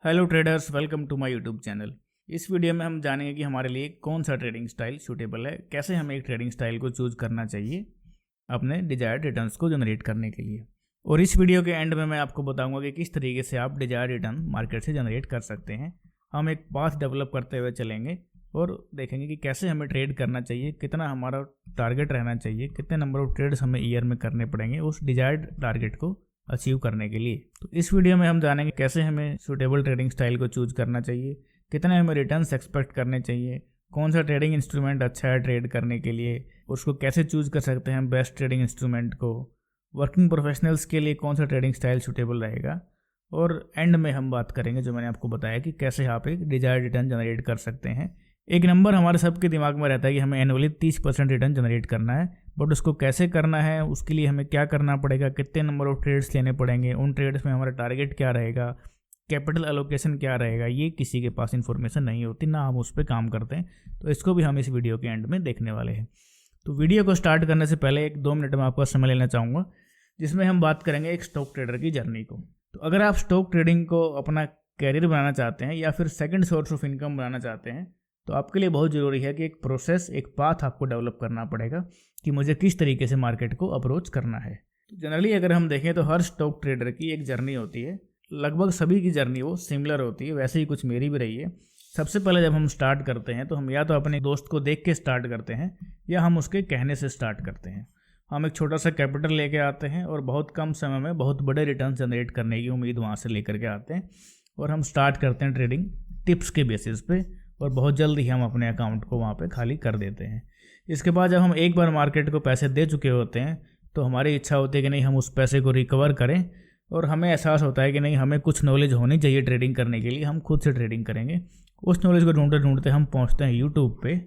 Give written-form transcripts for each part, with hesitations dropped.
Hello traders, welcome to my YouTube channel. इस video में हम जानेंगे कि हमारे लिए कौन सा ट्रेडिंग स्टाइल सूटेबल है, कैसे हमें एक ट्रेडिंग स्टाइल को चूज करना चाहिए अपने डिजायर्ड रिटर्न्स को जनरेट करने के लिए। और इस वीडियो के एंड में मैं आपको बताऊंगा कि किस तरीके से आप डिजायर्ड रिटर्न मार्केट से जनरेट कर सकते हैं। हम एक पाथ डेवलप करते हुए चलेंगे और देखेंगे कि कैसे हमें ट्रेड करना चाहिए, कितना हमारा टारगेट रहना चाहिए, कितने नंबर ऑफ ट्रेड्स हमें ईयर में करने पड़ेंगे उस डिजायर्ड टारगेट को अचीव करने के लिए। तो इस वीडियो में हम जानेंगे कैसे हमें सूटेबल ट्रेडिंग स्टाइल को चूज करना चाहिए, कितने हमें रिटर्न्स एक्सपेक्ट करने चाहिए, कौन सा ट्रेडिंग इंस्ट्रूमेंट अच्छा है ट्रेड करने के लिए, उसको कैसे चूज कर सकते हैं हम बेस्ट ट्रेडिंग इंस्ट्रूमेंट को, वर्किंग प्रोफेशनल्स के लिए कौन सा ट्रेडिंग स्टाइल सूटेबल रहेगा, और एंड में हम बात करेंगे जो मैंने आपको बताया कि कैसे आप एक डिजायर्ड रिटर्न जनरेट कर सकते हैं। एक नंबर हमारे सबके दिमाग में रहता है कि हमें एनुअली 30% रिटर्न जनरेट करना है, बट उसको कैसे करना है, उसके लिए हमें क्या करना पड़ेगा, कितने नंबर ऑफ ट्रेड्स लेने पड़ेंगे, उन ट्रेड्स में हमारा टारगेट क्या रहेगा, कैपिटल एलोकेशन क्या रहेगा, ये किसी के पास इन्फॉर्मेशन नहीं होती, ना हम उस पर काम करते हैं। तो इसको भी हम इस वीडियो के एंड में देखने वाले हैं। तो वीडियो को स्टार्ट करने से पहले 1-2 मिनट में आपका समय लेना चाहूँगा, जिसमें हम बात करेंगे एक स्टॉक ट्रेडर की जर्नी को। तो अगर आप स्टॉक ट्रेडिंग को अपना कैरियर बनाना चाहते हैं या फिर सेकंड सोर्स ऑफ इनकम बनाना चाहते हैं, तो आपके लिए बहुत ज़रूरी है कि एक प्रोसेस, एक पाथ आपको डेवलप करना पड़ेगा कि मुझे किस तरीके से मार्केट को अप्रोच करना है। तो जनरली अगर हम देखें तो हर स्टॉक ट्रेडर की एक जर्नी होती है, लगभग सभी की जर्नी वो सिमिलर होती है, वैसे ही कुछ मेरी भी रही है। सबसे पहले जब हम स्टार्ट करते हैं तो हम या तो अपने दोस्त को देख के स्टार्ट करते हैं या हम उसके कहने से स्टार्ट करते हैं। हम एक छोटा सा कैपिटल लेके आते हैं और बहुत कम समय में बहुत बड़े रिटर्न जनरेट करने की उम्मीद वहाँ से लेकर के आते हैं और हम स्टार्ट करते हैं ट्रेडिंग टिप्स के बेसिस पे, और बहुत जल्द ही हम अपने अकाउंट को वहाँ पे खाली कर देते हैं। इसके बाद जब हम एक बार मार्केट को पैसे दे चुके होते हैं तो हमारी इच्छा होती है कि नहीं, हम उस पैसे को रिकवर करें, और हमें एहसास होता है कि नहीं, हमें कुछ नॉलेज होनी चाहिए ट्रेडिंग करने के लिए, हम खुद से ट्रेडिंग करेंगे। उस नॉलेज को ढूंढते ढूंढते हम पहुँचते हैं यूट्यूब पे,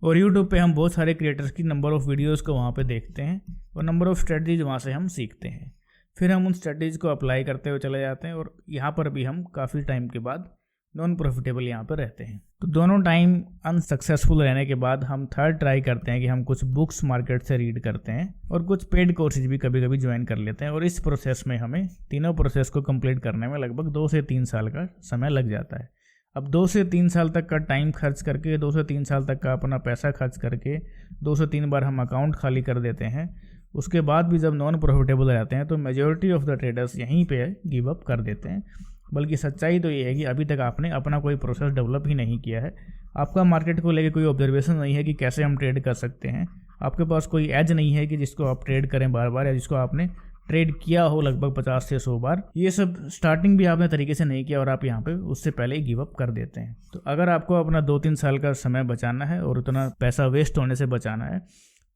और यूट्यूब पे हम बहुत सारे क्रिएटर्स की नंबर ऑफ वीडियोज़ को वहाँ पर देखते हैं और नंबर ऑफ स्ट्रेटजीज वहाँ से हम सीखते हैं। फिर हम उन स्ट्रेटजीज को अप्लाई करते हुए चले जाते हैं और यहाँ पर भी हम काफ़ी टाइम के बाद नॉन प्रॉफिटेबल यहाँ पर रहते हैं। तो दोनों टाइम अनसक्सेसफुल रहने के बाद हम थर्ड ट्राई करते हैं कि हम कुछ बुक्स मार्केट से रीड करते हैं और कुछ पेड कोर्सेज भी कभी कभी ज्वाइन कर लेते हैं, और इस प्रोसेस में हमें तीनों प्रोसेस को कंप्लीट करने में लगभग 2 से 3 साल का समय लग जाता है। अब 2 से 3 साल तक का टाइम खर्च करके, 2 से 3 साल तक का अपना पैसा खर्च करके 2 से 3 बार हम अकाउंट खाली कर देते हैं। उसके बाद भी जब नॉन प्रॉफिटेबल रहते हैं तो मेजॉरिटी ऑफ द ट्रेडर्स यहीं पे गिव अप कर देते हैं। बल्कि सच्चाई तो ये है कि अभी तक आपने अपना कोई प्रोसेस डेवलप ही नहीं किया है, आपका मार्केट को लेकर कोई ऑब्जर्वेशन नहीं है कि कैसे हम ट्रेड कर सकते हैं, आपके पास कोई एज नहीं है कि जिसको आप ट्रेड करें बार बार, या जिसको आपने ट्रेड किया हो लगभग 50 से 100 बार। ये सब स्टार्टिंग भी आपने तरीके से नहीं किया और आप यहाँ पे उससे पहले ही गिव अप कर देते हैं। तो अगर आपको अपना 2-3 साल का समय बचाना है और उतना पैसा वेस्ट होने से बचाना है,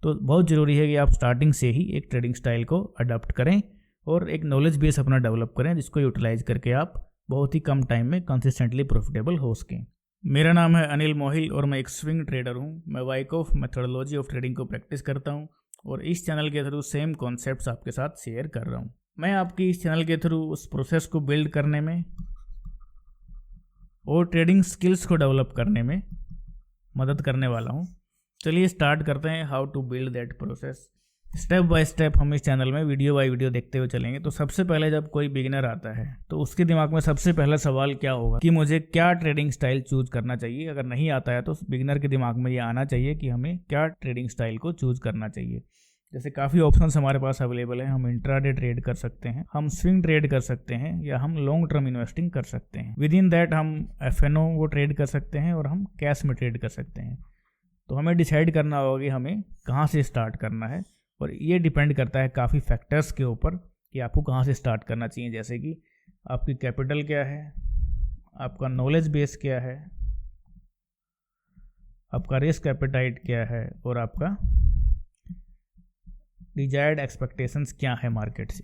तो बहुत ज़रूरी है कि आप स्टार्टिंग से ही एक ट्रेडिंग स्टाइल को अडॉप्ट करें और एक नॉलेज बेस अपना डेवलप करें, जिसको यूटिलाइज करके आप बहुत ही कम टाइम में कंसिस्टेंटली प्रॉफिटेबल हो सकें। मेरा नाम है अनिल मोहिल और मैं एक स्विंग ट्रेडर हूं। मैं वाइकॉफ मेथोडोलॉजी ऑफ ट्रेडिंग को प्रैक्टिस करता हूं और इस चैनल के थ्रू सेम कॉन्सेप्ट्स आपके साथ शेयर कर रहा हूं। मैं आपकी इस चैनल के थ्रू उस प्रोसेस को बिल्ड करने में और ट्रेडिंग स्किल्स को डेवलप करने में मदद करने वाला हूँ। चलिए स्टार्ट करते हैं how to build that process. Step by step हम इस चैनल में वीडियो बाय वीडियो देखते हुए चलेंगे। तो सबसे पहले जब कोई बिगिनर आता है तो उसके दिमाग में सबसे पहला सवाल क्या होगा कि मुझे क्या ट्रेडिंग स्टाइल चूज करना चाहिए। अगर नहीं आता है तो बिगिनर के दिमाग में ये आना चाहिए कि हमें क्या ट्रेडिंग स्टाइल को चूज करना चाहिए। जैसे काफ़ी ऑप्शंस हमारे पास अवेलेबल है। हम इंट्राडे ट्रेड कर सकते हैं, हम स्विंग ट्रेड कर सकते हैं, या हम लॉन्ग टर्म इन्वेस्टिंग कर सकते हैं। विद इन दैट हम FNO वो ट्रेड कर सकते हैं और हम कैश में ट्रेड कर सकते हैं। तो हमें डिसाइड करना होगा कि हमें कहाँ से स्टार्ट करना है, और ये डिपेंड करता है काफ़ी फैक्टर्स के ऊपर कि आपको कहाँ से स्टार्ट करना चाहिए। जैसे कि आपकी कैपिटल क्या है, आपका नॉलेज बेस क्या है, आपका रिस्क एपेटाइट क्या है, और आपका डिजायर्ड एक्सपेक्टेशंस क्या है मार्केट से।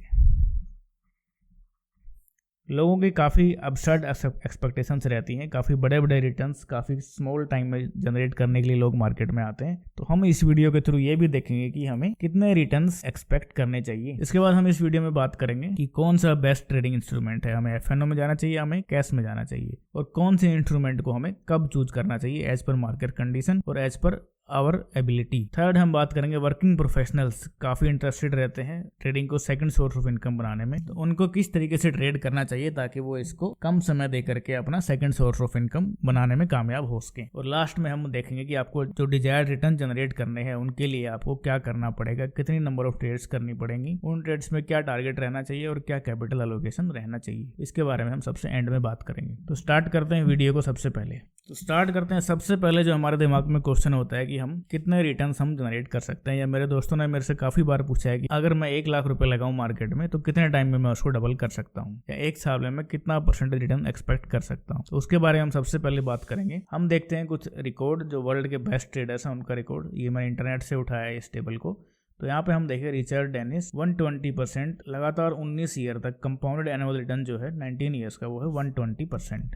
लोगों की काफ़ी अबसर्ड एक्सपेक्टेशंस रहती हैं, काफ़ी बड़े बड़े रिटर्न्स काफ़ी स्मॉल टाइम में जनरेट करने के लिए लोग मार्केट में आते हैं। तो हम इस वीडियो के थ्रू ये भी देखेंगे कि हमें कितने रिटर्न्स एक्सपेक्ट करने चाहिए। इसके बाद हम इस वीडियो में बात करेंगे कि कौन सा बेस्ट ट्रेडिंग इंस्ट्रूमेंट है, हमें FNO में जाना चाहिए, हमें कैश में जाना चाहिए, और कौन से इंस्ट्रूमेंट को हमें कब चूज करना चाहिए एज पर मार्केट कंडीशन और as per our ability. Third हम बात करेंगे वर्किंग प्रोफेशनल्स काफी इंटरेस्टेड रहते हैं ट्रेडिंग को सेकंड सोर्स ऑफ इनकम बनाने में, तो उनको किस तरीके से ट्रेड करना चाहिए ताकि वो इसको कम समय दे करके अपना सेकंड सोर्स ऑफ इनकम बनाने में कामयाब हो सके। और लास्ट में हम देखेंगे कि आपको जो डिजायर्ड रिटर्न जनरेट करने हैं उनके लिए आपको क्या करना पड़ेगा, कितनी नंबर ऑफ ट्रेड्स करनी पड़ेंगी, उन ट्रेड्स में क्या टारगेट रहना चाहिए और क्या कैपिटल एलोकेशन रहना चाहिए, इसके बारे में हम सबसे एंड में बात करेंगे। तो स्टार्ट करते हैं वीडियो को। सबसे पहले जो हमारे दिमाग में क्वेश्चन होता है कि हम कितने रिटर्न्स हम जनरेट कर सकते हैं, या मेरे दोस्तों ने मेरे से काफी बार पूछा है कि अगर मैं 1 लाख रुपए लगाऊं मार्केट में तो कितने टाइम में मैं उसको डबल कर सकता हूं, या 1 साल में मैं कितना % रिटर्न एक्सपेक्ट कर सकता हूं। तो उसके बारे में हम सबसे पहले बात करेंगे। हम देखते हैं कुछ रिकॉर्ड जो वर्ल्ड के बेस्ट ट्रेडर्स हैं उनका रिकॉर्ड, ये मैंने इंटरनेट से उठाया है इस टेबल को। तो यहाँ पे हम देखें रिचर्ड डेनिस 120% लगातार 19 ईयर तक कंपाउंडेड एनुअल रिटर्न जो है 19 ईयर्स का वो है 120%।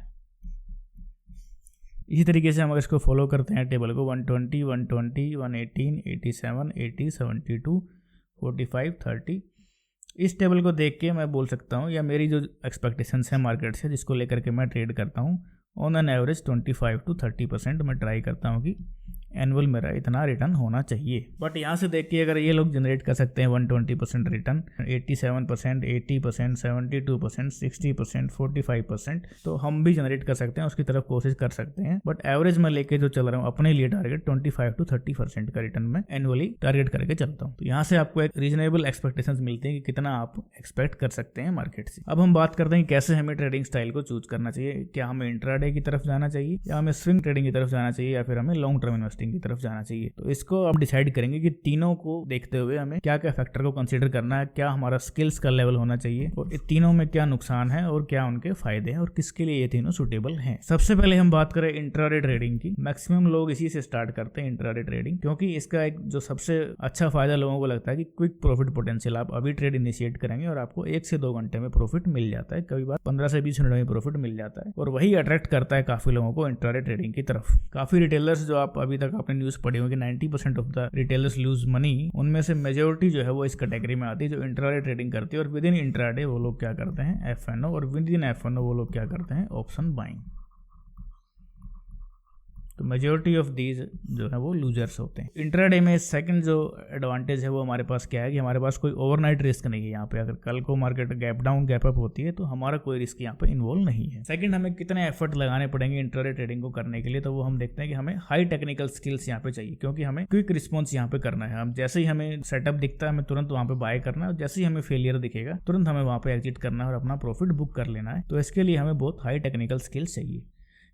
इसी तरीके से हम अगर इसको फॉलो करते हैं टेबल को 120, 120, 118, 87, 80, 72, 45, 30, इस टेबल को देख के मैं बोल सकता हूँ, या मेरी जो एक्सपेक्टेशंस है मार्केट से जिसको लेकर के मैं ट्रेड करता हूँ, ऑन एन एवरेज 25 to 30% मैं ट्राई करता हूँ कि एनुअल मेरा इतना रिटर्न होना चाहिए। बट यहाँ से देख के अगर ये लोग जनरेट कर सकते हैं 120% रिटर्न, 87%, 80%, 72%, 60%, 45%, तो हम भी जनरेट कर सकते हैं, उसकी तरफ कोशिश कर सकते हैं। बट एवरेज में लेके जो चल रहा हूँ अपने लिए टारगेट 25 to 30% का रिटर्न में एनुअली टारगेट करके चलता हूँ। तो यहाँ से आपको एक रीजनेबल एक्सपेक्टेशंस मिलती है कि कितना आप एक्सपेक्ट कर सकते हैं मार्केट से। अब हम बात करते हैं कैसे हमें ट्रेडिंग स्टाइल को चूज करना चाहिए। क्या हमें इंट्राडे की तरफ जाना चाहिए, या हमें स्विंग ट्रेडिंग की तरफ जाना चाहिए, या फिर हमें लॉन्ग टर्म इन्वेस्टिंग की तरफ जाना चाहिए। तो इसको अब डिसाइड करेंगे कि तीनों को देखते हुए हमें क्या क्या फैक्टर को कंसीडर करना है, क्या हमारा स्किल्स का लेवल होना चाहिए, और इन तीनों में क्या नुकसान है और क्या उनके फायदे हैं और किसके लिए ये तीनों सुटेबल हैं। सबसे पहले हम बात करें इंट्राडे ट्रेडिंग की। मैक्सिमम लोग इसी से स्टार्ट करते हैं इंट्राडे ट्रेडिंग, क्योंकि इसका एक जो सबसे अच्छा फायदा लोगों को लगता है कि क्विक प्रॉफिट पोटेंशियल। आप अभी ट्रेड इनिशिएट करेंगे और आपको 1 से 2 घंटे में प्रॉफिट मिल जाता है, कभी बार 15 से 20 मिनट में प्रॉफिट मिल जाता है, और वही अट्रैक्ट करता है काफी लोगों को इंट्राडे ट्रेडिंग की तरफ। काफी रिटेलर्स जो आप अभी तक आपने न्यूज पढ़ी होगी 90% of the retailers lose money, उनमें से मेजोरिटी जो है वो इस कैटेगरी में आती है जो इंट्राडे ट्रेडिंग करती है। और विद इन इंट्राडे वो लोग क्या करते हैं एफएनओ, और विद इन एफएनओ वो लोग क्या करते हैं ऑप्शन बाइंग। तो मेजोरिटी ऑफ दीज जो है वो लूजर्स होते हैं। इंट्राडे में सेकंड जो एडवांटेज है वो हमारे पास क्या है कि हमारे पास कोई ओवरनाइट रिस्क नहीं है। यहाँ पे अगर कल को market gap down gap up होती है तो हमारा कोई रिस्क यहाँ पे इन्वॉल्व नहीं है। सेकंड, हमें कितने एफर्ट लगाने पड़ेंगे इंट्राडे ट्रेडिंग को करने के लिए, तो वो हम देखते हैं कि हमें हाई टेक्निकल स्किल्स यहाँ पे चाहिए, क्योंकि हमें क्विक रिस्पॉन्स यहाँ पे करना है। हम जैसे ही हमें सेटअप दिखता है हमें तुरंत वहाँ पे बाय करना है, और जैसे ही हमें फेलियर दिखेगा तुरंत हमें वहाँ पे एग्जिट करना है और अपना प्रॉफिट बुक कर लेना है। तो इसके लिए हमें बहुत हाई टेक्निकल स्किल्स चाहिए।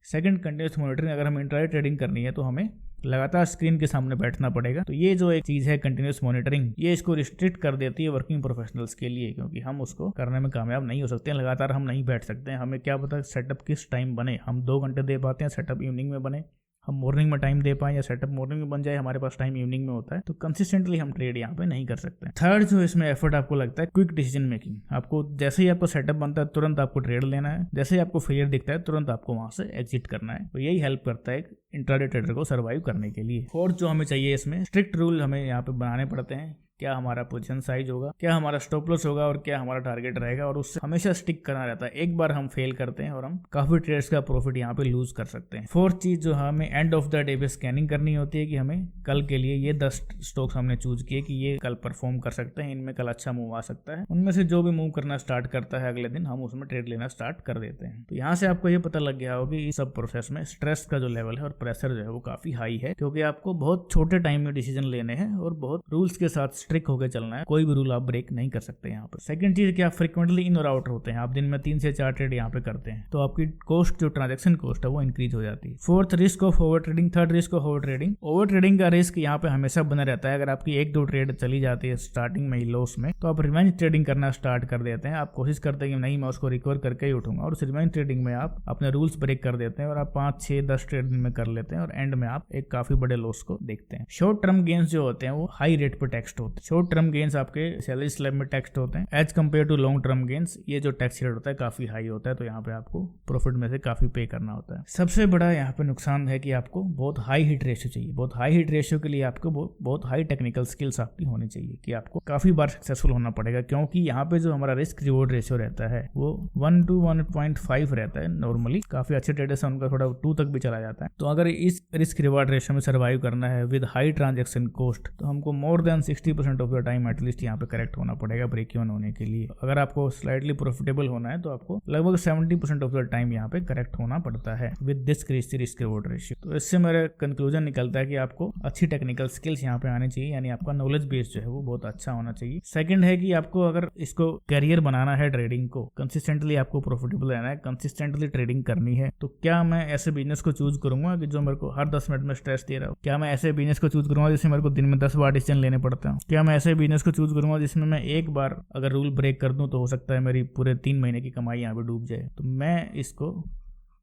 Second, continuous monitoring. अगर हमें इंट्राडे ट्रेडिंग करनी है तो हमें लगातार स्क्रीन के सामने बैठना पड़ेगा। तो ये जो एक चीज है कंटिन्यूस मॉनिटरिंग, ये इसको रिस्ट्रिक्ट कर देती है वर्किंग प्रोफेशनल्स के लिए, क्योंकि हम उसको करने में कामयाब नहीं हो सकते हैं। लगातार हम नहीं बैठ सकते हैं। हमें क्या पता सेटअप किस टाइम बने। हम 2 घंटे दे पाते हैं, सेटअप इवनिंग में बने, हम मॉर्निंग में टाइम दे पाएं, या सेटअप मॉर्निंग में बन जाए, हमारे पास टाइम इवनिंग में होता है, तो कंसिस्टेंटली हम ट्रेड यहाँ पे नहीं कर सकते। थर्ड जो इसमें एफर्ट आपको लगता है क्विक डिसीजन मेकिंग। आपको जैसे ही आपको सेटअप बनता है तुरंत आपको ट्रेड लेना है, जैसे ही आपको फेलियर दिखता है तुरंत आपको वहां से एग्जिट करना है। तो यही हेल्प करता है इंट्राडे ट्रेडर को सर्वाइव करने के लिए। फोर्थ जो हमें चाहिए, इसमें स्ट्रिक्ट रूल हमें यहाँ पे बनाने पड़ते हैं। क्या हमारा पोजीशन साइज होगा, क्या हमारा स्टॉप लॉस होगा, और क्या हमारा टारगेट रहेगा, और उससे हमेशा स्टिक करना रहता है। एक बार हम फेल करते हैं और हम काफी ट्रेड्स का प्रॉफिट यहाँ पे लूज कर सकते हैं। फोर्थ चीज जो हमें एंड ऑफ द डे पे स्कैनिंग करनी होती है कि हमें कल के लिए ये 10 स्टॉक्स हमने चूज किए कि ये कल परफॉर्म कर सकते हैं, इनमें कल अच्छा मूव आ सकता है। उनमें से जो भी मूव करना स्टार्ट करता है अगले दिन हम उसमें ट्रेड लेना स्टार्ट कर देते हैं। तो यहाँ से आपको ये पता लग गया होगा कि इस सब प्रोसेस में स्ट्रेस का जो लेवल है और प्रेशर जो है वो काफी हाई है, क्योंकि आपको बहुत छोटे टाइम में डिसीजन लेने हैं और बहुत रूल्स के साथ स्ट्रिक्ट होकर चलना है। कोई भी रूल आप ब्रेक नहीं कर सकते यहाँ पर। सेकंड चीज क्या, फ्रीक्वेंटली इन और आउट होते हैं। आप दिन में 3 से 4 ट्रेड यहाँ पे करते हैं, तो आपकी कॉस्ट जो ट्रांजैक्शन कॉस्ट है वो इंक्रीज हो जाती है। Fourth, risk of over trading. Third, risk of over trading. Over trading का रिस्क यहाँ पे हमेशा बना रहता है। अगर आपकी 1-2 ट्रेड चली जाती है स्टार्टिंग में ही लॉस में, तो आप रिवेंज ट्रेडिंग करना स्टार्ट कर देते हैं। आप कोशिश करते हैं कि नहीं मैं उसको रिकवर करके ही उठूंगा, और उस रिवेंज ट्रेडिंग में आप अपने रूल्स ब्रेक कर देते हैं और आप 5, 6, 10 ट्रेड दिन में कर लेते हैं, और एंड में आप एक काफी बड़े लॉस को देखते हैं। शॉर्ट टर्म गेन्स जो होते हैं वो हाई रेट पे टैक्स्ड होते हैं। शॉर्ट टर्म गेन्स आपके सैलरी स्लैब में टैक्स्ड होते हैं as compare to long term gains. ये जो टैक्स रेट होता है काफी हाई होता है, तो यहाँ पे आपको प्रॉफिट में से काफी पे करना होता है। सबसे बड़ा यहाँ पे नुकसान है कि आपको बहुत हाई हिट रेशियो चाहिए। बहुत हाई हिट रेशियो के लिए आपको बहुत हाई टेक्निकल स्किल्स आपकी होनी चाहिए, कि आपको काफी बार सक्सेसफुल होना पड़ेगा, क्योंकि यहाँ पे जो हमारा रिस्क रिवॉर्ड रेशियो रहता है वो 1 to 1.5 रहता है नॉर्मली। काफी अच्छे ट्रेडर्स हैं उनका थोड़ा 2 तक भी चला जाता है। तो अगर अगर इस रिस्क रिवार्ड रेशियो में सर्वाइव करना है विद हाई ट्रांजैक्शन कॉस्ट तो हमको more than 60% of the time at least यहाँ पे करेक्ट होना पड़ेगा ब्रेक इवन होने के लिए। अगर आपको स्लाइटली प्रॉफिटेबल होना है तो आपको लगभग 70% ऑफ द टाइम यहाँ पे करेक्ट होना पड़ता है with this risk reward ratio. तो इससे मेरा कंक्लूजन निकलता है कि आपको अच्छी टेक्निकल स्किल्स यहाँ पे आनी चाहिए, यानी आपका नॉलेज बेस जो है वो बहुत अच्छा होना चाहिए। सेकंड है कि आपको अगर इसको कैरियर बनाना है, ट्रेडिंग को कंसिस्टेंटली आपको प्रॉफिटेबल रहना है, कंसिस्टेंटली ट्रेडिंग करनी है, तो क्या मैं ऐसे बिजनेस को चूज करूंगा कि जो मेरे को हर 10 मिनट में स्ट्रेस दे रहा हो? क्या मैं ऐसे बिजनेस को चूज करूंगा जिसमें मेरे को दिन में 10 बार डिसीजन लेने पड़ते हैं? क्या मैं ऐसे बिजनेस को चूज करूंगा जिसमें मैं एक बार अगर रूल ब्रेक कर दूं तो हो सकता है मेरी पूरे 3 महीने की कमाई यहाँ पे डूब जाए? तो मैं इसको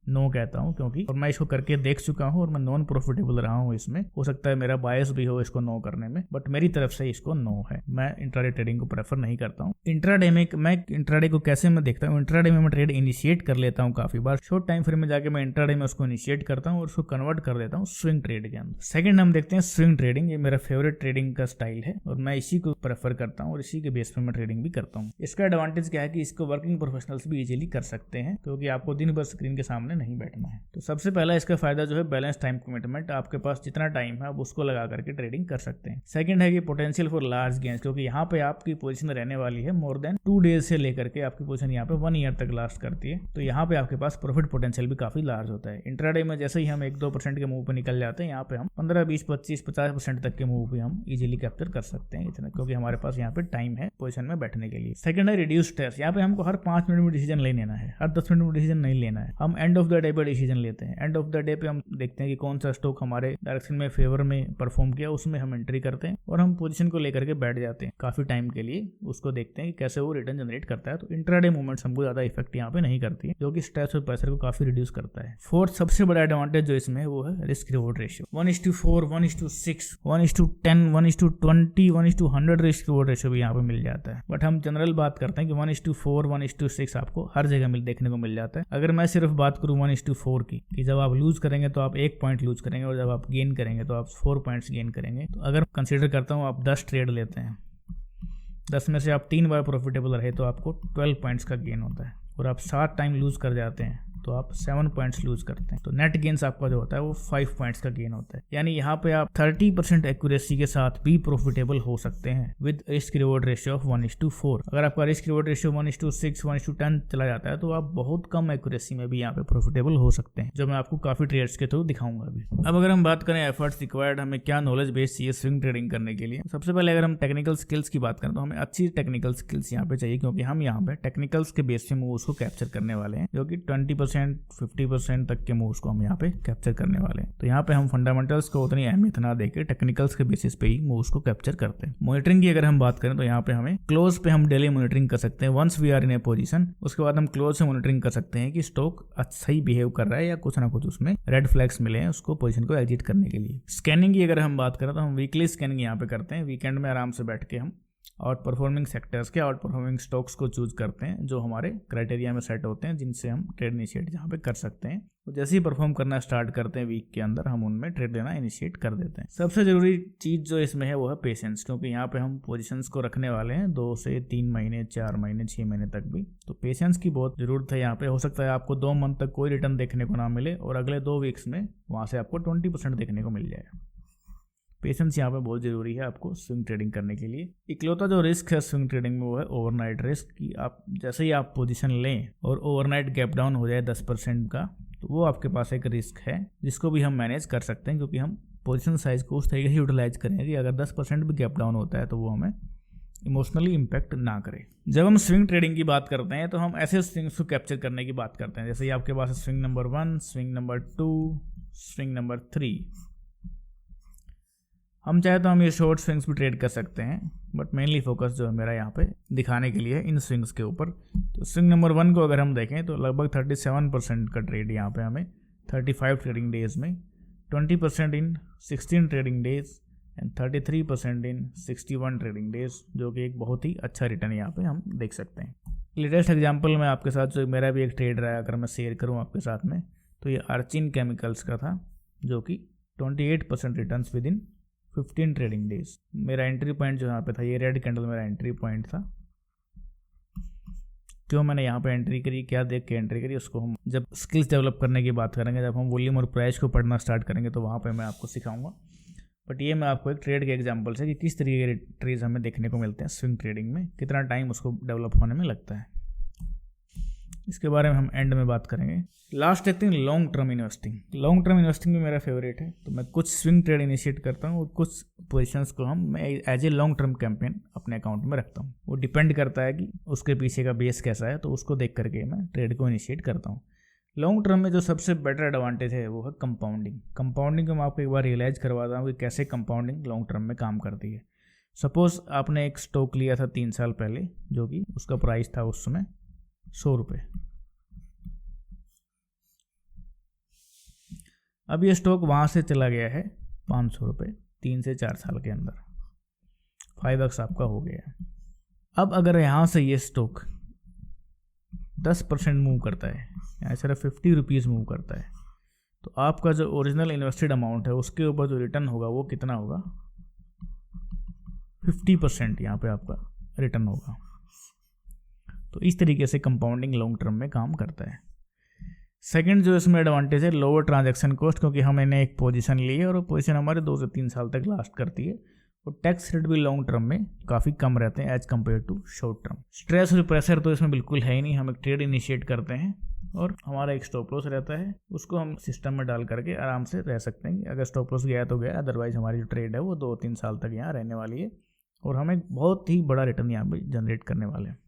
नो कहता हूं, क्योंकि और मैं इसको करके देख चुका हूं और मैं नॉन प्रॉफिटेबल रहा हूं इसमें। हो सकता है मेरा बायस भी हो इसको नो करने में, बट मेरी तरफ से इसको नो है। मैं इंट्राडे ट्रेडिंग को प्रेफर नहीं करता हूं। इंट्राडे में मैं इंट्राडे को कैसे मैं देखता हूं, इंट्राडे में मैं ट्रेड इनिशिएट कर लेता हूं काफी बार। शॉर्ट टाइम फ्रेम में जाके मैं इंट्राडे में उसको इनिशिएट करता हूं और उसको कन्वर्ट कर देता हूं स्विंग ट्रेड के अंदर। सेकंड हम देखते हैं स्विंग ट्रेडिंग। ये मेरा फेवरेट ट्रेडिंग का स्टाइल है और मैं इसी को प्रेफर करता हूं और इसी के बेस पर मैं ट्रेडिंग भी करता हूं। इसका एडवांटेज क्या है कि इसको वर्किंग प्रोफेशनल्स भी इजीली कर सकते हैं, क्योंकि आपको दिन भर स्क्रीन के सामने नहीं बैठना है। तो सबसे पहला इसका फायदा जो है बैलेंस टाइम कमिटमेंट। आपके पास जितना टाइम है आप उसको लगा करके ट्रेडिंग कर सकते हैं। सेकंड है कि पोटेंशियल फॉर लार्ज गेन्स, क्योंकि यहाँ पे आपकी पोजीशन रहने वाली है मोर देन 2 डेज से लेकर के आपकी पोजीशन यहाँ पे 1 ईयर तक लास्ट करती है। तो यहाँ पे आपके पास प्रॉफिट पोटेंशियल भी काफी लार्ज होता है। इंट्राडे में जैसे ही हम 1-2% के मूव पे निकल जाते हैं, यहाँ पे हम 15, 20, 25, 50% तक के मूव भी हम इजीली कैप्चर कर सकते हैं इतना, क्योंकि हमारे पास यहाँ पे टाइम है पोजीशन में बैठने के लिए। सेकंड है रिड्यूस स्ट्रेस। यहाँ पे हमको हर 5 मिनट में डिसीजन नहीं लेना है, हर 10 मिनट में डिसीजन नहीं लेना है। हम एंड ऑफ द डे पे डिसीजन लेते हैं। एंड ऑफ द डे पे हम देखते हैं कि कौन सा स्टॉक हमारे डायरेक्शन में फेवर में परफॉर्म किया, उसमें हम एंट्री करते हैं और हम पोजीशन को लेकर के बैठ जाते हैं काफी टाइम के लिए। उसको देखते हैं कि कैसे वो रिटर्न जनरेट करता है। तो इंट्राडे मूवमेंट्स हमको ज्यादा इफेक्ट यहाँ पे नहीं करती है, जो कि स्ट्रेस और प्रेशर को काफी रिड्यूस करता है। फोर्थ सबसे बड़ा एडवांटेज जो इसमें है वो है risk reward ratio. 1:4, 1:6, 1:10, 1:20, 1:100 risk reward ratio भी यहाँ पे मिल जाता है। बट हम जनरल बात करते हैं कि 1:4, 1:6 आपको हर जगह देखने को मिल जाता है। अगर मैं सिर्फ बात करूँ 1:4 की, कि जब आप लूज करेंगे तो आप 1 पॉइंट लूज करेंगे और जब आप गेन करेंगे तो आप 4 पॉइंट्स गेन करेंगे। तो अगर कंसीडर करता हूँ आप 10 ट्रेड लेते हैं, 10 में से आप 3 बार प्रॉफिटेबल रहे तो आपको 12 पॉइंट्स का गेन होता है, और आप 7 टाइम लूज कर जाते हैं तो आप 7 पॉइंट्स लूज करते हैं। तो नेट गेन्स आपका जो होता है वो 5 पॉइंट्स का गेन होता है। यानी यहाँ पे आप 30% एक्यूरेसी के साथ भी प्रॉफिटेबल हो सकते हैं with risk reward ratio of 1:4। अगर आपका रिस्क रिवॉर्ड रेशियो 1:6, 1:10 चला जाता है तो आप बहुत कम एक्यूरेसी में भी यहाँ पे प्रॉफिटेबल हो सकते हैं, जो मैं आपको काफी ट्रेड्स के थ्रू दिखाऊंगा अभी। अब अगर हम बात करें एफर्ट्स रिक्वायर्ड, हमें क्या नॉलेज बेस चाहिए स्विंग ट्रेडिंग करने के लिए। सबसे पहले अगर हम टेक्निकल स्किल्स की बात करें तो हमें अच्छी टेक्निकल स्किल्स यहाँ पे चाहिए, क्योंकि हम यहाँ पे टेक्निकल्स के बेस पे मूव्स को कैप्चर करने वाले हैं, जो कि 20%, 50% तक के मूव्स को हम यहाँ पे कैप्चर करने वाले हैं। तो यहाँ पे हम फंडामेंटल्स को उतनी अहमियत ना देके टेक्निकल्स के बेसिस पे ही मूव्स को कैप्चर करते हैं। मॉनिटरिंग की अगर हम बात करें तो यहाँ पे हमें क्लोज पे हम डेली मॉनिटरिंग कर सकते हैं। Once we are in a position, उसके बाद हम क्लोज से मॉनिटरिंग कर सकते हैं कि स्टॉक सही बिहेव कर रहा है या कुछ ना कुछ उसमें रेड फ्लैग्स मिले हैं उसको पोजीशन को एग्जिट करने के लिए। स्कैनिंग की अगर हम बात करें तो हम वीकली स्कैनिंग यहाँ पे करते हैं। वीकेंड में आराम से बैठ के हम आउट परफॉर्मिंग सेक्टर्स के, आउट परफॉर्मिंग स्टॉक्स को चूज करते हैं जो हमारे क्राइटेरिया में सेट होते हैं, जिनसे हम ट्रेड इनिशिएट यहाँ पे कर सकते हैं। तो जैसे ही परफॉर्म करना स्टार्ट करते हैं वीक के अंदर, हम उनमें ट्रेड लेना इनिशिएट कर देते हैं। सबसे जरूरी चीज जो इसमें है वो है पेशेंस, क्योंकि यहाँ पे हम पोजीशंस को रखने वाले हैं 2 से 3 महीने, 4 महीने, 6 महीने तक भी। तो पेशेंस की बहुत जरूरत है यहाँ पे। हो सकता है आपको 2 मंथ तक कोई रिटर्न देखने को ना मिले और अगले 2 वीक्स में वहां से आपको 20% देखने को मिल जाएगा। पेशेंस यहाँ पे बहुत जरूरी है आपको स्विंग ट्रेडिंग करने के लिए। इकलौता जो रिस्क है स्विंग ट्रेडिंग में वो है ओवरनाइट रिस्क, कि आप जैसे ही आप पोजीशन लें और ओवरनाइट गैप डाउन हो जाए 10% का, तो वो आपके पास एक रिस्क है जिसको भी हम मैनेज कर सकते हैं, क्योंकि हम पोजीशन साइज को उस तरीके से यूटिलाइज करेंगे कि अगर 10% भी गैप डाउन होता है तो वो हमें इमोशनली इम्पैक्ट ना करे। जब हम स्विंग ट्रेडिंग की बात करते हैं तो हम ऐसे स्विंग्स को कैप्चर करने की बात करते हैं, जैसे ही आपके पास swing number 1, swing number 2, swing number 3। हम चाहे तो हम ये शॉर्ट स्विंग्स भी ट्रेड कर सकते हैं, बट मेनली फोकस जो है मेरा यहाँ पे दिखाने के लिए इन स्विंग्स के ऊपर। तो स्विंग नंबर 1 को अगर हम देखें तो लगभग 37% का ट्रेड यहाँ पे हमें 35 ट्रेडिंग डेज में, 20% इन 16 trading days and 33% in 61 trading days, जो कि एक बहुत ही अच्छा रिटर्न यहाँ पे हम देख सकते हैं। लेटेस्ट एग्जाम्पल मैं आपके साथ जो मेरा भी एक ट्रेड रहा है अगर मैं शेयर करूँ आपके साथ में, तो ये अर्चिन केमिकल्स का था, जो कि 28% return with in 15 trading days. मेरा एंट्री पॉइंट जो यहाँ पे था, ये रेड कैंडल मेरा एंट्री पॉइंट था। क्यों मैंने यहाँ पे एंट्री करी, क्या देख के एंट्री करी, उसको हम जब स्किल्स डेवलप करने की बात करेंगे, जब हम वॉल्यूम और प्राइस को पढ़ना स्टार्ट करेंगे तो वहाँ पे मैं आपको सिखाऊंगा। बट ये मैं आपको एक ट्रेड के एग्जांपल से कि किस तरीके के ट्रेड्स हमें देखने को मिलते हैं स्विंग ट्रेडिंग में, कितना टाइम उसको डेवलप होने में लगता है, इसके बारे में हम एंड में बात करेंगे। लास्ट देखते हैं long term investing. Long term investing भी मेरा फेवरेट है, तो मैं कुछ स्विंग ट्रेड इनिशिएट करता हूँ और कुछ पोजीशंस को मैं as a long term campaign अपने अकाउंट में रखता हूँ। वो डिपेंड करता है कि उसके पीछे का बेस कैसा है, तो उसको देख करके मैं ट्रेड को इनिशिएट करता हूँ। लॉन्ग टर्म में जो सबसे बेटर एडवांटेज है वो है कंपाउंडिंग। कंपाउंडिंग को मैं आपको एक बार रियलाइज़ करवाता हूँ कि कैसे कंपाउंडिंग लॉन्ग टर्म में काम करती है। सपोज आपने एक स्टॉक लिया था 3 साल पहले, जो कि उसका प्राइस था उस समय 100 रुपये। अब ये स्टॉक वहाँ से चला गया है 500 रुपये 3 से 4 साल के अंदर, 5x आपका हो गया है। अब अगर यहाँ से ये स्टॉक 10% मूव करता है, या सिर्फ 50 रुपीज़ मूव करता है, तो आपका जो ओरिजिनल इन्वेस्टेड अमाउंट है उसके ऊपर जो रिटर्न होगा वो कितना होगा, 50% यहाँ पे आपका रिटर्न होगा। तो इस तरीके से कंपाउंडिंग लॉन्ग टर्म में काम करता है। सेकंड जो इसमें एडवांटेज है, लोअर ट्रांजैक्शन कॉस्ट, क्योंकि हमने एक पोजीशन ली है और वो पोजीशन हमारे 2 से 3 साल तक लास्ट करती है। और टैक्स रेट भी लॉन्ग टर्म में काफ़ी कम रहते हैं as compare to short term. Stress और प्रेशर तो इसमें बिल्कुल है ही नहीं। हम एक ट्रेड इनिशिएट करते हैं और हमारा एक स्टॉप लॉस रहता है, उसको हम सिस्टम में डाल करके आराम से रह सकते हैं। अगर स्टॉप लॉस गया तो गया, अदरवाइज हमारी जो ट्रेड है वो 2-3 साल तक यहाँ रहने वाली है और हमें बहुत ही बड़ा रिटर्न यहाँ पर जनरेट करने वाले हैं।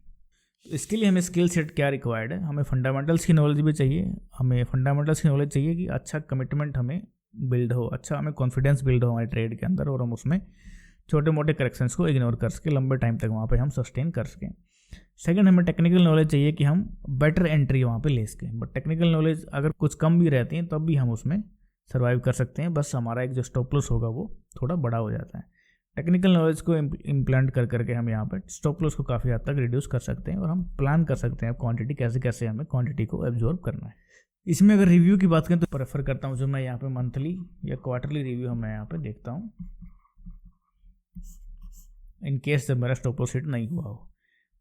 इसके लिए हमें स्किल सेट क्या रिक्वायर्ड है, हमें फंडामेंटल्स की नॉलेज भी चाहिए। हमें फंडामेंटल्स की नॉलेज चाहिए कि अच्छा कमिटमेंट हमें बिल्ड हो, अच्छा हमें कॉन्फिडेंस बिल्ड हो हमारे ट्रेड के अंदर, और हम उसमें छोटे मोटे करेक्शंस को इग्नोर कर सकें, लंबे टाइम तक वहाँ पे हम सस्टेन कर सकें। सेकंड, हमें टेक्निकल नॉलेज चाहिए कि हम बेटर एंट्री वहाँ पे ले सकें। बट टेक्निकल नॉलेज अगर कुछ कम भी रहती है तब भी हम उसमें सर्वाइव कर सकते हैं, बस हमारा एक जो स्टॉप लॉस होगा वो थोड़ा बड़ा हो जाता है। टेक्निकल नॉलेज को इम्प्लांट कर करके हम यहाँ पर स्टॉप लॉस को काफ़ी हद तक रिड्यूस कर सकते हैं और हम प्लान कर सकते हैं क्वांटिटी कैसे कैसे हमें क्वांटिटी को एब्जॉर्ब करना है। इसमें अगर रिव्यू की बात करें तो प्रेफर करता हूँ जो मैं यहाँ पे मंथली या क्वार्टरली रिव्यू मैं यहाँ पे देखता हूँ, इन केस जब मेरा स्टॉप लॉस हिट नहीं हुआ हो।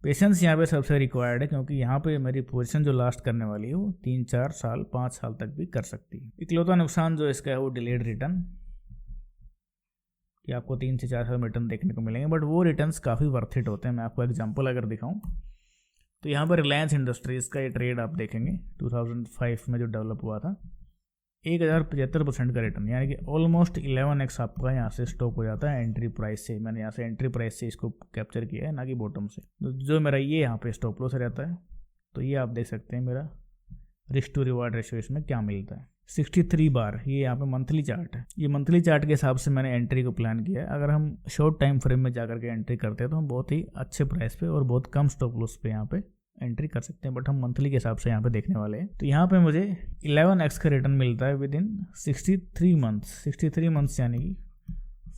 पेशेंस यहाँ पे सबसे रिक्वायर्ड है, क्योंकि यहाँ पे मेरी पोजीशन जो लास्ट करने वाली है वो 3-4 साल 5 साल तक भी कर सकती है। इकलौता नुकसान जो इसका है वो डिलेड रिटर्न, कि आपको 3 से 4 साल में रिटर्न देखने को मिलेंगे, बट वो रिटर्न्स काफ़ी वर्थ इट होते हैं। मैं आपको एग्जांपल अगर दिखाऊं तो यहाँ पर रिलायंस इंडस्ट्रीज़ का ये ट्रेड आप देखेंगे 2005 में जो डेवलप हुआ था, 1075% का रिटर्न, यानी कि ऑलमोस्ट 11x आपका यहाँ से स्टॉक हो जाता है एंट्री प्राइस से। मैंने यहाँ से एंट्री प्राइस से इसको कैप्चर किया है, ना कि बॉटम से। जो मेरा ये यहाँ पे स्टॉप लॉस रहता है, तो ये आप देख सकते हैं मेरा रिस्क टू रिवार्ड रेशियो इसमें क्या मिलता है, 63 बार। ये यहाँ पे मंथली चार्ट है। ये मंथली चार्ट के हिसाब से मैंने एंट्री को प्लान किया है। अगर हम शॉर्ट टाइम फ्रेम में जाकर के एंट्री करते हैं तो हम बहुत ही अच्छे प्राइस पे और बहुत कम स्टॉप लॉस पे यहाँ पे एंट्री कर सकते हैं, बट हम मंथली के हिसाब से यहाँ पे देखने वाले हैं। तो यहाँ पे मुझे 11x का रिटर्न मिलता है विद इन 63 मंथ्स। 63 मंथ्स यानी कि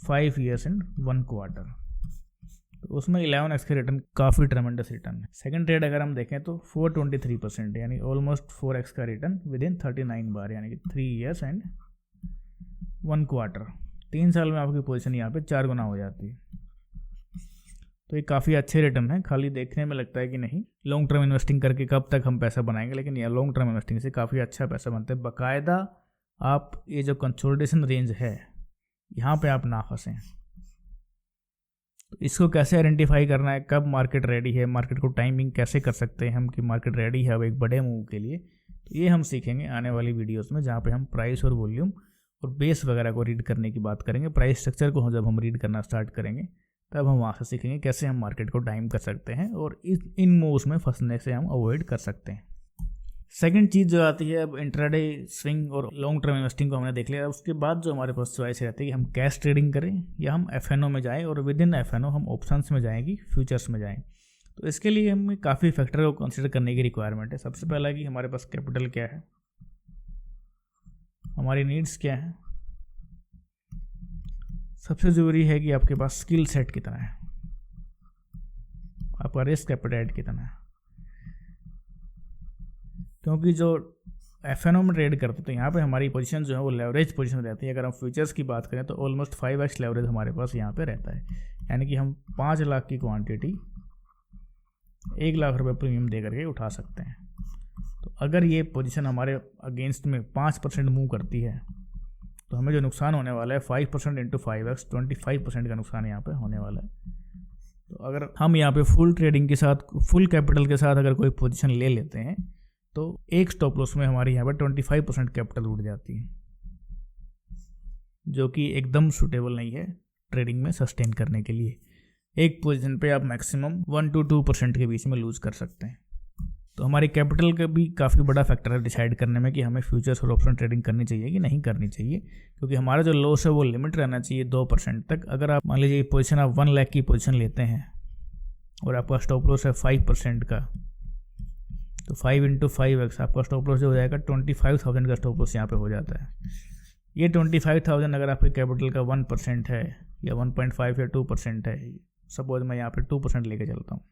5 years एंड 1 quarter। तो उसमें 11x का रिटर्न काफ़ी ट्रेमेंडस रिटर्न है। सेकंड ट्रेड अगर हम देखें तो 423%, यानी ऑलमोस्ट 4x का रिटर्न विद इन 39 बार, यानी कि 3 years एंड 1 quarter। 3 साल में आपकी पोजीशन यहाँ पे 4 गुना हो जाती है। तो ये काफ़ी अच्छे रिटर्न है। खाली देखने में लगता है कि नहीं लॉन्ग टर्म इन्वेस्टिंग करके कब तक हम पैसा बनाएंगे, लेकिन यह लॉन्ग टर्म इन्वेस्टिंग से काफ़ी अच्छा पैसा बनता है। बाकायदा आप ये जो कंसोलिडेशन रेंज है यहाँ पे आप ना फंसें। तो इसको कैसे आइडेंटिफाई करना है, कब मार्केट रेडी है, मार्केट को टाइमिंग कैसे कर सकते हैं हम कि मार्केट रेडी है अब एक बड़े मूव के लिए, तो ये हम सीखेंगे आने वाली वीडियोस में, जहाँ पे हम प्राइस और वॉल्यूम और बेस वगैरह को रीड करने की बात करेंगे। प्राइस स्ट्रक्चर को जब हम रीड करना स्टार्ट करेंगे तब हम वहाँ से सीखेंगे कैसे हम मार्केट को टाइम कर सकते हैं और इन मूव्स में फंसने से हम अवॉइड कर सकते हैं। सेकंड चीज़ जो आती है, अब इंट्राडे स्विंग और लॉन्ग टर्म इन्वेस्टिंग को हमने देख लिया। उसके बाद जो हमारे पास चॉइस रहती है कि हम कैश ट्रेडिंग करें या हम एफएनओ में जाएं और विद इन एफएनओ हम ऑप्शंस में जाएंगी, फ्यूचर्स में जाएं। तो इसके लिए हमें काफ़ी फैक्टर को कंसिडर करने की रिक्वायरमेंट है। सबसे पहला कि हमारे पास कैपिटल क्या है, हमारी नीड्स क्या है, सबसे ज़रूरी है कि आपके पास स्किल सेट कितना है, आपका रिस्क एपेटाइट कितना है। क्योंकि जो एफएनओ में ट्रेड करते हैं तो यहाँ पे हमारी पोजीशन जो है वो लेवरेज पोजीशन रहती है। अगर हम फ्यूचर्स की बात करें तो ऑलमोस्ट 5x लेवरेज हमारे पास यहाँ पे रहता है, यानी कि हम 5 लाख की क्वांटिटी 1 लाख रुपए प्रीमियम दे करके उठा सकते हैं। तो अगर ये पोजीशन हमारे अगेंस्ट में 5% मूव करती है तो हमें जो नुकसान होने वाला है 5% इंटू 5x 25% का नुकसान यहाँ पे होने वाला है। तो अगर हम यहाँ पे फुल ट्रेडिंग के साथ, फुल कैपिटल के साथ अगर कोई पोजीशन ले लेते हैं तो एक स्टॉप लॉस में हमारी यहाँ पे 25% कैपिटल उठ जाती है, जो कि एकदम सूटेबल नहीं है ट्रेडिंग में सस्टेन करने के लिए। एक पोजीशन पे आप मैक्सिमम 1 to 2% के बीच में लूज कर सकते हैं। तो हमारी कैपिटल का भी काफ़ी बड़ा फैक्टर है डिसाइड करने में कि हमें फ्यूचर्स और ऑप्शन ट्रेडिंग करनी चाहिए कि नहीं करनी चाहिए, क्योंकि हमारा जो लॉस है वो लिमिट रहना चाहिए 2% तक। अगर आप मान लीजिए पोजीशन आप 1 लाख की पोजीशन लेते हैं और आपका स्टॉप लॉस है 5% का, तो 5 into 5x आपका स्टॉप लॉस जो हो जाएगा 25,000 का स्टॉप लॉस यहाँ पे हो जाता है। ये 25,000 अगर आपके कैपिटल का 1% है या 1.5 या 2% है, सपोज मैं यहाँ पे 2% लेके चलता हूँ,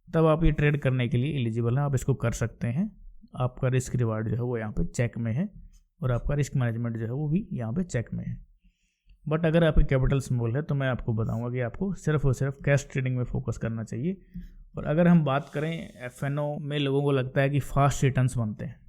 तब आप ये ट्रेड करने के लिए एलिजिबल हैं, आप इसको कर सकते हैं। आपका रिस्क रिवार्ड जो है वो यहाँ पे चेक में है और आपका रिस्क मैनेजमेंट जो है वो भी यहाँ पे चेक में है। बट अगर आपकी कैपिटल स्मॉल है तो मैं आपको बताऊंगा कि आपको सिर्फ और सिर्फ कैश ट्रेडिंग में फोकस करना चाहिए। और अगर हम बात करें FNO में, लोगों को लगता है कि फास्ट रिटर्न्स बनते हैं।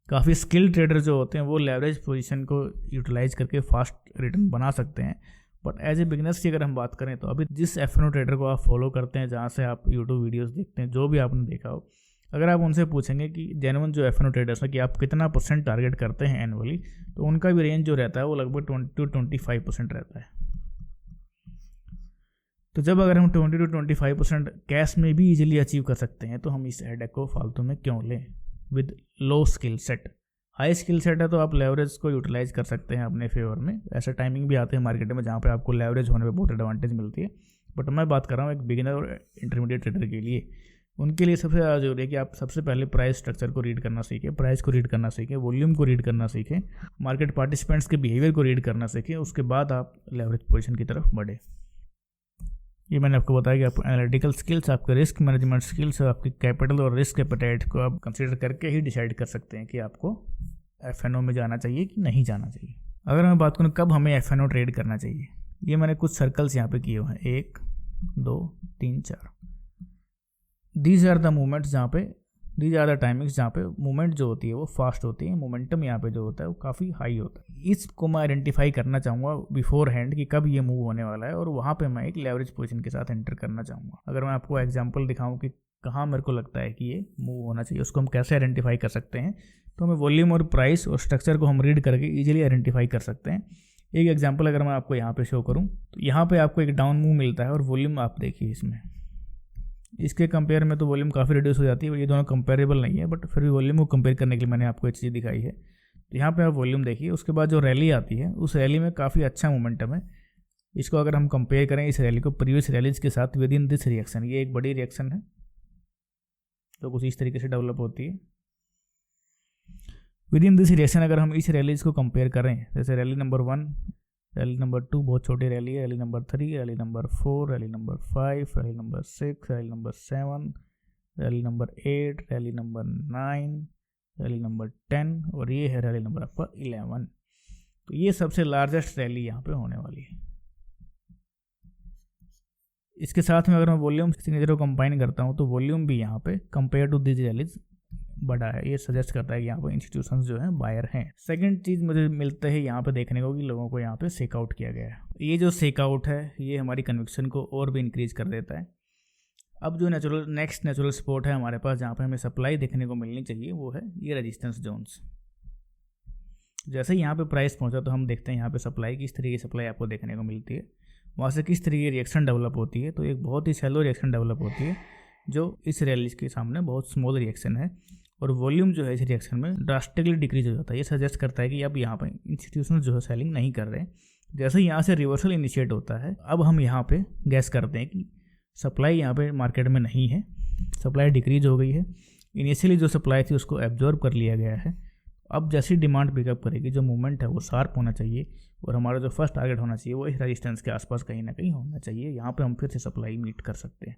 काफ़ी स्किल ट्रेडर जो होते हैं वो लेवरेज पोजीशन को यूटिलाइज करके फास्ट रिटर्न बना सकते हैं। बट एज ए बिगनर्स की अगर हम बात करें तो अभी जिस FNO ट्रेडर को आप फॉलो करते हैं, जहाँ से आप यूट्यूब वीडियोस देखते हैं, जो भी आपने देखा हो, अगर आप उनसे पूछेंगे कि जेन्युइन जो FNO ट्रेडर्स हैं कि आप कितना % टारगेट करते हैं एनुअली, तो उनका भी रेंज जो रहता है वो लगभग 20 to 25% रहता है। तो जब अगर हम 20 to 25% कैश में भी इजीली अचीव कर सकते हैं तो हम इस हेडेक को फालतू में क्यों लें with low skill set. High skill set है तो आप लेवरेज को यूटिलाइज कर सकते हैं अपने फेवर में। ऐसे टाइमिंग भी आते हैं मार्केट में जहाँ पे आपको लेवरेज होने पे बहुत एडवांटेज मिलती है। बट मैं बात कर रहा हूँ एक बिगिनर और इंटरमीडिएट ट्रेडर के लिए। उनके लिए सबसे ज़्यादा जरूरी है कि आप सबसे पहले प्राइस स्ट्रक्चर को रीड करना सीखें, प्राइस को रीड करना सीखें, वॉल्यूम को रीड करना सीखें, मार्केट पार्टिसिपेंट्स के बिहेवियर को रीड करना सीखें। उसके बाद आप लेवरेज पोजीशन की तरफ बढ़े। ये मैंने आपको बताया कि आपको एनालिटिकल स्किल्स, आपके रिस्क मैनेजमेंट स्किल्स और आपकी कैपिटल और रिस्क एपेटाइट को आप कंसीडर करके ही डिसाइड कर सकते हैं कि आपको FNO में जाना चाहिए कि नहीं जाना चाहिए। अगर मैं बात करूँ कब हमें FNO ट्रेड करना चाहिए, ये मैंने कुछ सर्कल्स यहाँ पे किए हुए हैं, 1 2 3 4। दीज आर द मूवमेंट्स जहाँ पे, दीज आर द टाइमिंग्स जहाँ पे मूवमेंट जो होती है वो फास्ट होती है, मोमेंटम यहाँ पे जो होता है वो काफ़ी हाई होता है। इसको मैं आइडेंटिफाई करना चाहूँगा बिफोर हैंड कि कब ये मूव होने वाला है, और वहाँ पे मैं एक लेवरेज पोजीशन के साथ एंटर करना चाहूँगा। अगर मैं आपको एग्जांपल दिखाऊँ कि कहाँ मेरे को लगता है कि ये मूव होना चाहिए, उसको हम कैसे आइडेंटिफाई कर सकते हैं, तो हमें वॉल्यूम और प्राइस और स्ट्रक्चर को हम रीड करके ईजिली आइडेंटिफाई कर सकते हैं। एक एग्जाम्पल अगर मैं आपको यहाँ पे शो करूँ तो यहाँ पे आपको एक डाउन मूव मिलता है और वॉल्यूम आप देखिए इसमें, इसके कंपेयर में तो वॉल्यूम काफ़ी रिड्यूस हो जाती है। ये दोनों कंपेरेबल नहीं है, बट फिर भी वॉल्यूम को कंपेयर करने के लिए मैंने आपको एक चीज़ दिखाई है। तो यहाँ पे आप वॉल्यूम देखिए, उसके बाद जो रैली आती है उस रैली में काफ़ी अच्छा मोमेंटम है। इसको अगर हम कंपेयर करें इस रैली को प्रीवियस रैलीज के साथ विद इन दिस रिएक्शन, ये एक बड़ी रिएक्शन है तो कुछ इस तरीके से डेवलप होती है। विद इन दिस रिएक्शन अगर हम इस रैलीज को कंपेयर करें, जैसे रैली नंबर 1, रैली नंबर 2 बहुत छोटी रैली है, rally number 3, rally number 4, rally number 5, rally number 6, rally number 7, rally number 8, rally number 9, rally number 10 और ये है रैली नंबर आपका 11। तो ये सबसे लार्जेस्ट रैली यहाँ पे होने वाली है। इसके साथ में अगर मैं वॉल्यूम सिग्नेचर को कंबाइन करता हूँ तो वॉल्यूम भी यहाँ पे कंपेयर टू दिस रैलीज बड़ा है। ये सजेस्ट करता है कि यहाँ पर इंस्टीट्यूशंस जो हैं बायर हैं। सेकंड चीज़ मुझे मिलता है यहाँ पे देखने को कि लोगों को यहाँ पे सेक आउट किया गया है। ये जो सेक आउट है ये हमारी कन्विक्शन को और भी इंक्रीज कर देता है। अब जो नेक्स्ट नेचुरल स्पॉट है हमारे पास जहाँ पे हमें सप्लाई देखने को मिलनी चाहिए वो है ये रेजिस्टेंस जोन्स। जैसे यहाँ पे प्राइस पहुँचा तो हम देखते हैं यहाँ पे सप्लाई किस तरीके की सप्लाई आपको देखने को मिलती है, वहाँ से किस तरीके की रिएक्शन डेवलप होती है। तो एक बहुत ही शैलो रिएक्शन डेवलप होती है जो इस रैली के सामने बहुत स्मॉल रिएक्शन है, और वॉल्यूम जो है इस रिएक्शन में ड्रास्टिकली डिक्रीज हो जाता है। ये सजेस्ट करता है कि अब यहाँ पे इंस्टीट्यूशन जो है सेलिंग नहीं कर रहे। जैसे यहाँ से रिवर्सल इनिशिएट होता है, अब हम यहाँ पे गैस करते हैं कि सप्लाई यहाँ पे मार्केट में नहीं है, सप्लाई डिक्रीज हो गई है। इनिशियली जो सप्लाई थी उसको एब्जॉर्ब कर लिया गया है। अब जैसी डिमांड पिकअप करेगी, जो मूवमेंट है वो शार्प होना चाहिए और हमारा जो फर्स्ट टारगेट होना चाहिए वो इस रेजिस्टेंस के आसपास कहीं ना कहीं होना चाहिए। यहाँ पे हम फिर से सप्लाई मीट कर सकते हैं।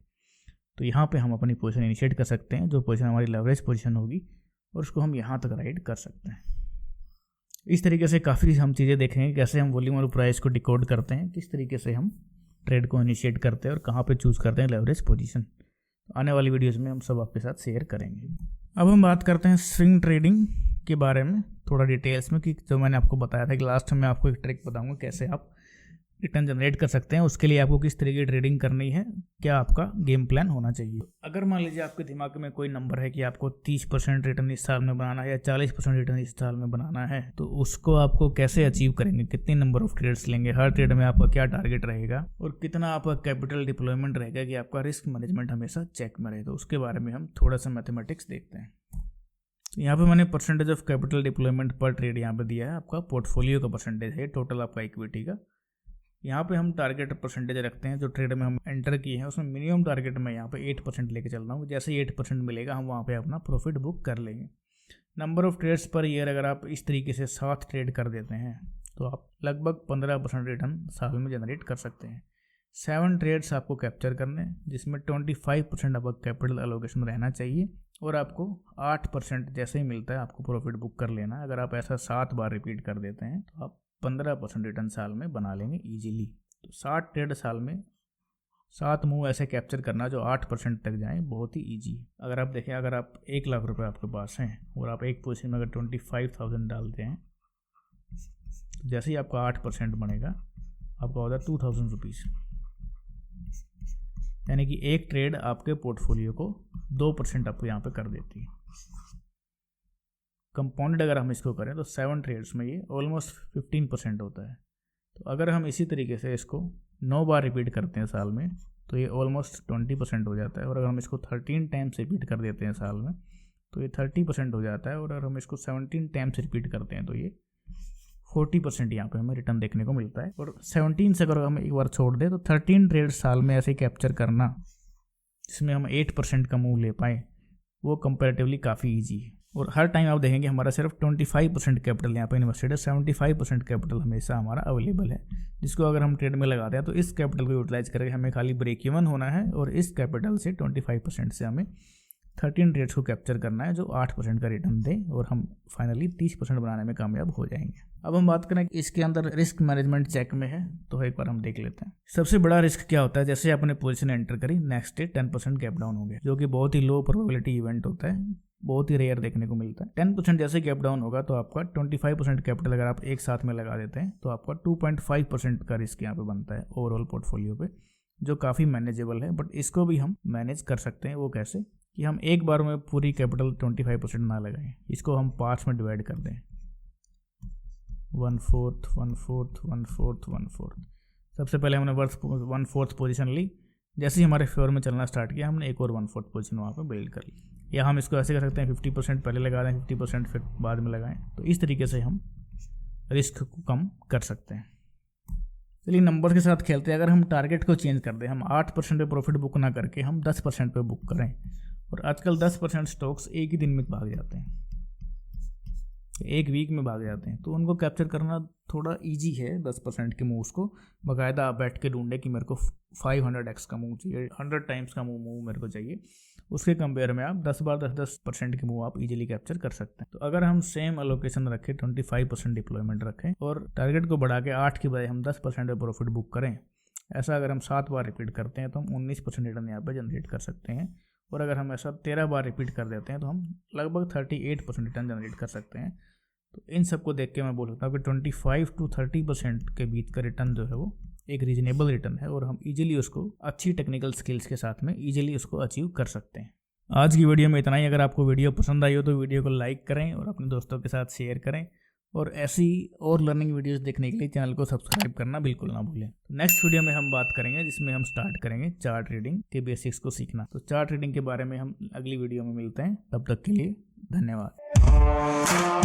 तो यहाँ पे हम अपनी पोजीशन इनिशिएट कर सकते हैं, जो पोजीशन हमारी लेवरेज पोजीशन होगी, और उसको हम यहाँ तक राइड कर सकते हैं। इस तरीके से काफ़ी हम चीज़ें देखेंगे कैसे हम वॉल्यूम और प्राइस को डिकोड करते हैं, किस तरीके से हम ट्रेड को इनिशिएट करते हैं और कहाँ पे चूज़ करते हैं लेवरेज पोजीशन। आने वाली वीडियोस में हम सब आपके साथ शेयर करेंगे। अब हम बात करते हैं स्विंग ट्रेडिंग के बारे में थोड़ा डिटेल्स में, कि जो मैंने आपको बताया था कि लास्ट में आपको एक ट्रिक बताऊंगा कैसे आप रिटर्न जनरेट कर सकते हैं। उसके लिए आपको किस तरीके की ट्रेडिंग करनी है, क्या आपका गेम प्लान होना चाहिए। अगर मान लीजिए आपके दिमाग में कोई नंबर है कि आपको 30% रिटर्न इस साल में बनाना है या 40% रिटर्न इस साल में बनाना है, तो उसको आपको कैसे अचीव करेंगे, कितने नंबर ऑफ ट्रेड्स लेंगे, हर ट्रेड में आपका क्या टारगेट रहेगा और कितना आपका कैपिटल डिप्लॉयमेंट रहेगा कि आपका रिस्क मैनेजमेंट हमेशा चेक में रहे। तो उसके बारे में हम थोड़ा सा मैथमेटिक्स देखते हैं। यहाँ पे मैंने परसेंटेज ऑफ कैपिटल डिप्लॉयमेंट पर ट्रेड यहाँ पे दिया है, आपका पोर्टफोलियो का परसेंटेज है, टोटल आपका इक्विटी का। यहाँ पे हम टारगेट परसेंटेज रखते हैं जो ट्रेड में हम एंटर किए हैं, उसमें मिनिमम टारगेट में यहाँ पे 8% लेके चल रहा हूँ। जैसे ही 8% मिलेगा हम वहाँ पे अपना प्रॉफिट बुक कर लेंगे। Number of trades per year अगर आप इस तरीके से 7 ट्रेड कर देते हैं तो आप लगभग 15% रिटर्न साल में जनरेट कर सकते हैं। 7 ट्रेड्स आपको कैप्चर करने, जिसमें 25% आपका कैपिटल एलोकेशन रहना चाहिए और आपको 8% जैसे ही मिलता है आपको प्रॉफिट बुक कर लेना। अगर आप ऐसा 7 बार रिपीट कर देते हैं तो आप 15% रिटर्न साल में बना लेंगे इजीली। तो 60 ट्रेड साल में 7 मूव ऐसे कैप्चर करना जो 8% तक जाएं, बहुत ही ईजी है। अगर आप देखें, अगर आप 1 लाख रुपए आपके पास हैं और आप एक पोजीशन में अगर 25,000 डालते हैं, तो जैसे ही आपका 8% बनेगा आपका होगा 2,000 रुपीज़। यानी कि एक ट्रेड आपके पोर्टफोलियो को 2% आपको यहाँ पे कर देती है। कंपाउंडेड अगर हम इसको करें तो 7 ट्रेड्स में ये ऑलमोस्ट 15% होता है। तो अगर हम इसी तरीके से इसको 9 बार रिपीट करते हैं साल में तो ये ऑलमोस्ट 20% हो जाता है। और अगर हम इसको 13 टाइम्स रिपीट कर देते हैं साल में तो ये 30% हो जाता है। और अगर हम इसको 17 टाइम्स रिपीट करते हैं तो ये 40% यहाँ पे हमें रिटर्न देखने को मिलता है। और 17 से अगर हम एक बार छोड़ दें तो 13 ट्रेड साल में ऐसे कैप्चर करना जिसमें हम 8% का मूव ले पाए, वो कंपैरेटिवली काफ़ी ईजी है। और हर टाइम आप देखेंगे हमारा सिर्फ 25% कैपिटल यहाँ पे इन्वेस्टेड है, 75% कैपिटल हमेशा हमारा अवेलेबल है, जिसको अगर हम ट्रेड में लगाते हैं तो इस कैपिटल को यूटिलाइज करके हमें खाली ब्रेक इवन होना है और इस कैपिटल से 25% से हमें 13 ट्रेड्स को कैप्चर करना है जो 8% का रिटर्न दे और हम फाइनली 30% बनाने में कामयाब हो जाएंगे। अब हम बात करें इसके अंदर रिस्क मैनेजमेंट चेक में है, तो एक बार हम देख लेते हैं। सबसे बड़ा रिस्क क्या होता है, जैसे आपने पोजीशन एंटर करी, नेक्स्ट डे 10% गैप डाउन हो गया, जो कि बहुत ही लो प्रोबेबिलिटी इवेंट होता है, बहुत ही रेयर देखने को मिलता है। 10% जैसे गैप डाउन होगा तो आपका 25% कैपिटल अगर आप एक साथ में लगा देते हैं तो आपका 2.5% का रिस्क यहाँ पे बनता है ओवरऑल पोर्टफोलियो पे, जो काफ़ी मैनेजेबल है। बट इसको भी हम मैनेज कर सकते हैं। वो कैसे कि हम एक बार में पूरी कैपिटल 25% ना लगाएं, इसको हम पार्ट्स में डिवाइड कर दें, 1/4, 1/4, 1/4, 1/4। सबसे पहले हमने 1/4 पोजीशन ली, जैसे ही हमारे फेवर में चलना स्टार्ट किया हमने एक और 1/4 पोजीशन वहाँ पे बिल्ड कर ली। या हम इसको ऐसे कर सकते हैं 50% पहले लगा दें, 50% फिर बाद में लगाएं। तो इस तरीके से हम रिस्क को कम कर सकते हैं। चलिए नंबर के साथ खेलते हैं। अगर हम टारगेट को चेंज कर दें, हम 8% पे प्रॉफिट बुक ना करके हम 10% पे बुक करें, और आजकल 10% स्टॉक्स एक ही दिन में भाग जाते हैं, एक वीक में भाग जाते हैं, तो उनको कैप्चर करना थोड़ा इजी है। 10% के मूव्स को बाकायदा आप बैठ के ढूंढे कि मेरे को 500x का मूव चाहिए, 100 टाइम्स का मूव मेरे को चाहिए, उसके कंपेयर में आप 10 बार 10% के मूव आप इजीली कैप्चर कर सकते हैं। तो अगर हम सेम एलोकेशन रखें, 25% डिप्लॉयमेंट रखें और टारगेट को बढ़ा के 8 की बजाय हम 10% पे प्रॉफिट बुक करें, ऐसा अगर हम 7 बार रिपीट करते हैं तो हम 19% रिटर्न यहाँ पर जनरेट कर सकते हैं। और अगर हम ऐसा 13 बार रिपीट कर देते हैं तो हम लगभग 38% रिटर्न जनरेट कर सकते हैं। तो इन सबको देख के मैं बोल सकता हूँ कि 25 to 30% के बीच का रिटर्न जो है वो एक रीजनेबल रिटर्न है और हम इजीली उसको अच्छी टेक्निकल स्किल्स के साथ में इजीली उसको अचीव कर सकते हैं। आज की वीडियो में इतना ही। अगर आपको वीडियो पसंद आई हो तो वीडियो को लाइक करें और अपने दोस्तों के साथ शेयर करें, और ऐसी और लर्निंग वीडियोस देखने के लिए चैनल को सब्सक्राइब करना बिल्कुल ना भूलें। तो नेक्स्ट वीडियो में हम बात करेंगे जिसमें हम स्टार्ट करेंगे चार्ट रीडिंग के बेसिक्स को सीखना। तो चार्ट रीडिंग के बारे में हम अगली वीडियो में मिलते हैं, तब तक के लिए धन्यवाद।